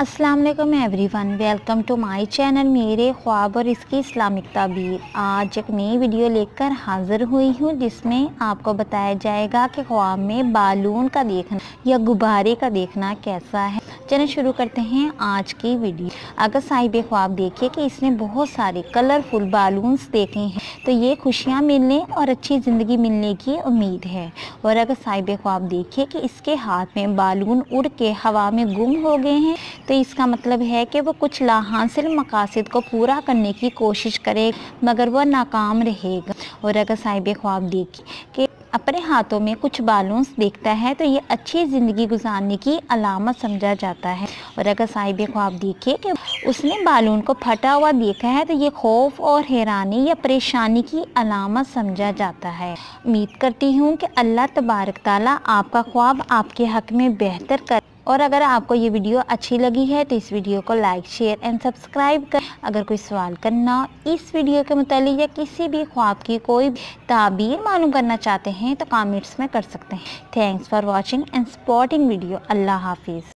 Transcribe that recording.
अस्सलाम वालेकुम everyone, welcome to my channel मेरे ख्वाब और इसकी इस्लामिक ताबीर। आज एक नई वीडियो लेकर हाज़िर हुई हूँ जिसमें आपको बताया जाएगा कि ख्वाब में बालून का देखना या गुब्बारे का देखना कैसा है। चलिए शुरू करते हैं आज की वीडियो। अगर साहिब ख्वाब देखे कि इसने बहुत सारे कलरफुल बालून्स देखे हैं तो ये खुशियाँ मिलने और अच्छी ज़िंदगी मिलने की उम्मीद है। और अगर साहिब ख्वाब देखे कि इसके हाथ में बालून उड़ के हवा में गुम हो गए हैं तो इसका मतलब है कि वो कुछ लाहासिल मकासद को पूरा करने की कोशिश करे मगर वह नाकाम रहेगा। और अगर साहिब ख्वाब देखे कि अपने हाथों में कुछ बालून्स देखता है तो ये अच्छी ज़िंदगी गुजारने की अलामत समझा जाता है। और अगर साहिब ख्वाब देखे कि उसने बालून को फटा हुआ देखा है तो ये खौफ और हैरानी या परेशानी की अलामत समझा जाता है। उम्मीद करती हूँ कि अल्लाह तबारक ताला आपका ख्वाब आपके हक़ में बेहतर कर। और अगर आपको ये वीडियो अच्छी लगी है तो इस वीडियो को लाइक शेयर एंड सब्सक्राइब कर। अगर कोई सवाल करना हो इस वीडियो के मुतालिक या किसी भी ख्वाब की कोई ताबीर मालूम करना चाहते हैं तो कमेंट्स में कर सकते हैं। Thanks for watching and supporting video. अल्लाह हाफिज़।